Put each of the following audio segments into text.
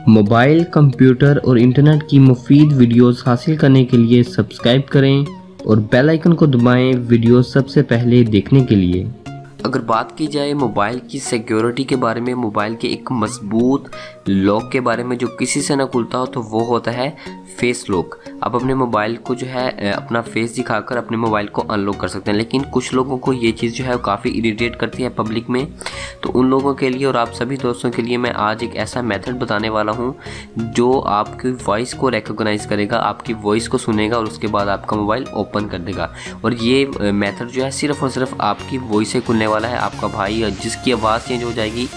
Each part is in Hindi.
मोबाइल, कंप्यूटर और इंटरनेट की मुफीद वीडियोस हासिल करने के लिए सब्सक्राइब करें और बेल आइकन को दबाएं वीडियो सबसे पहले देखने के लिए। अगर बात की जाए मोबाइल की सिक्योरिटी के बारे में, मोबाइल के एक मजबूत लॉक के बारे में जो किसी से ना खुलता हो, तो वो होता है फेस लॉक। आप अपने मोबाइल को जो है अपना फेस दिखाकर अपने मोबाइल को अनलॉक कर सकते हैं, लेकिन कुछ लोगों को ये चीज़ जो है काफ़ी इरिटेट करती है पब्लिक में। तो उन लोगों के लिए और आप सभी दोस्तों के लिए मैं आज एक ऐसा मेथड बताने वाला हूँ जो आपकी वॉइस को रिकॉग्नाइज करेगा, आपकी वॉइस को सुनेगा और उसके बाद आपका मोबाइल ओपन कर देगा। और ये मेथड जो है सिर्फ और सिर्फ आपकी वॉइस से खुलने वाला है। आपका भाई जिसकी आवाज़ चेंज हो जाएगी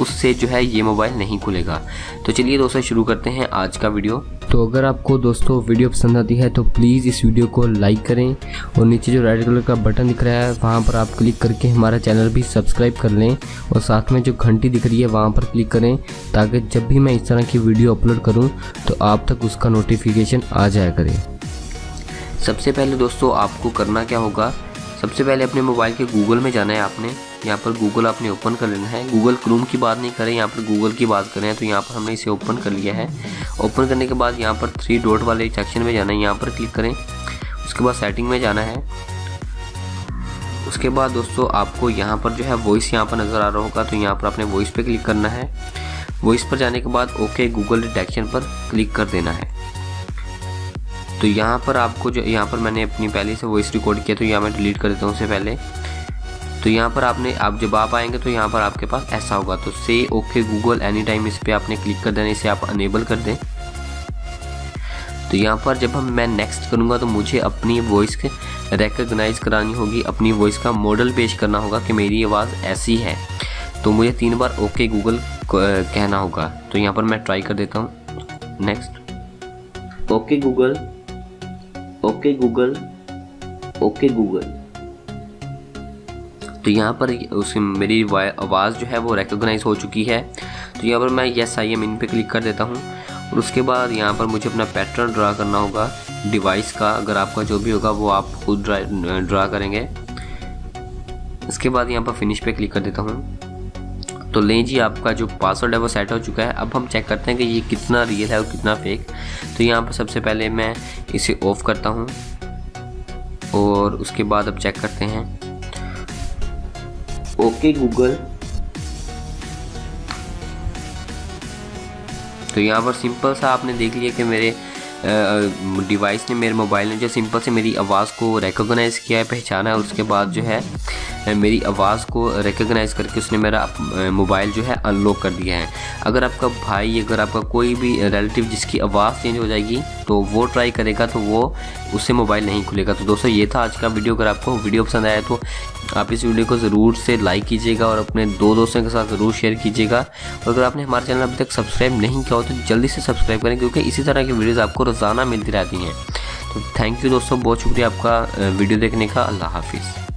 उससे जो है ये मोबाइल नहीं खुलेगा। तो चलिए दोस्तों शुरू करते हैं आज का वीडियो। तो अगर आपको दोस्तों वीडियो पसंद आती है तो प्लीज़ इस वीडियो को लाइक करें और नीचे जो रेड कलर का बटन दिख रहा है वहाँ पर आप क्लिक करके हमारा चैनल भी सब्सक्राइब कर लें और साथ में जो घंटी दिख रही है वहाँ पर क्लिक करें, ताकि जब भी मैं इस तरह की वीडियो अपलोड करूँ तो आप तक उसका नोटिफिकेशन आ जाया करे। सबसे पहले दोस्तों आपको करना क्या होगा, सबसे पहले अपने मोबाइल के गूगल में जाना है। आपने यहाँ पर गूगल आपने ओपन कर लेना है। गूगल क्रोम की बात नहीं करें, यहाँ पर गूगल की बात करें। तो यहाँ पर हमने इसे ओपन कर लिया है। ओपन करने के बाद यहाँ पर 3 डॉट वाले सेक्शन में जाना है, यहाँ पर क्लिक करें। उसके बाद सेटिंग में जाना है। उसके बाद दोस्तों आपको यहाँ पर जो है वॉइस यहाँ पर नज़र आ रहा होगा, तो यहाँ पर अपने वॉइस पे क्लिक करना है। वॉइस पर जाने के बाद ओके गूगल डिटेक्शन पर क्लिक कर देना है। तो यहाँ पर आपको जो यहाँ पर मैंने अपनी पहले से वॉइस रिकॉर्ड किया, तो यहाँ मैं डिलीट कर देता हूँ उससे पहले। तो यहाँ पर आप जब आप आएंगे तो यहाँ पर आपके पास ऐसा होगा, तो से ओके गूगल एनी टाइम, इस पर आपने क्लिक कर देना, इसे आप अनेबल कर दें। तो यहाँ पर जब मैं नेक्स्ट करूँगा तो मुझे अपनी वॉइस के रिकॉग्नाइज करानी होगी, अपनी वॉइस का मॉडल पेश करना होगा कि मेरी आवाज़ ऐसी है। तो मुझे 3 बार ओके गूगल कहना होगा। तो यहाँ पर मैं ट्राई कर देता हूँ। Next, okay Google, okay Google, okay Google. तो यहाँ पर मेरी आवाज़ जो है वो रिकॉग्नाइज हो चुकी है। तो यहाँ पर मैं यस आई एम इन पे क्लिक कर देता हूँ और उसके बाद यहाँ पर मुझे अपना पैटर्न ड्रा करना होगा डिवाइस का। अगर आपका जो भी होगा वो आप खुद ड्रा करेंगे। इसके बाद यहाँ पर फिनिश पे क्लिक कर देता हूँ। तो लें जी, आपका जो पासवर्ड है वो सेट हो चुका है। अब हम चेक करते हैं कि ये कितना रियल है और कितना फेक। तो यहाँ पर सबसे पहले मैं इसे ऑफ करता हूँ और उसके बाद अब चेक करते हैं। Okay Google. तो यहाँ पर सिंपल सा आपने देख लिया कि मेरे डिवाइस ने, मेरे मोबाइल ने जो सिंपल से मेरी आवाज़ को रिकॉग्नाइज किया है, पहचाना है। और उसके बाद जो है मेरी आवाज़ को रिकॉग्नाइज करके उसने मेरा मोबाइल जो है अनलॉक कर दिया है। अगर आपका भाई, अगर आपका कोई भी रिलेटिव जिसकी आवाज़ चेंज हो जाएगी तो वो ट्राई करेगा तो वो उससे मोबाइल नहीं खुलेगा। तो दोस्तों ये था आज का वीडियो। अगर आपको वीडियो पसंद आया तो आप इस वीडियो को ज़रूर से लाइक कीजिएगा और अपने 2 दोस्तों के साथ ज़रूर शेयर कीजिएगा। और अगर आपने हमारे चैनल अभी तक सब्सक्राइब नहीं किया हो तो जल्दी से सब्सक्राइब करें, क्योंकि इसी तरह की वीडियोज़ आपको रोज़ाना मिलती रहती हैं। तो थैंक यू दोस्तों, बहुत शुक्रिया आपका वीडियो देखने का। अल्लाह हाफिज़।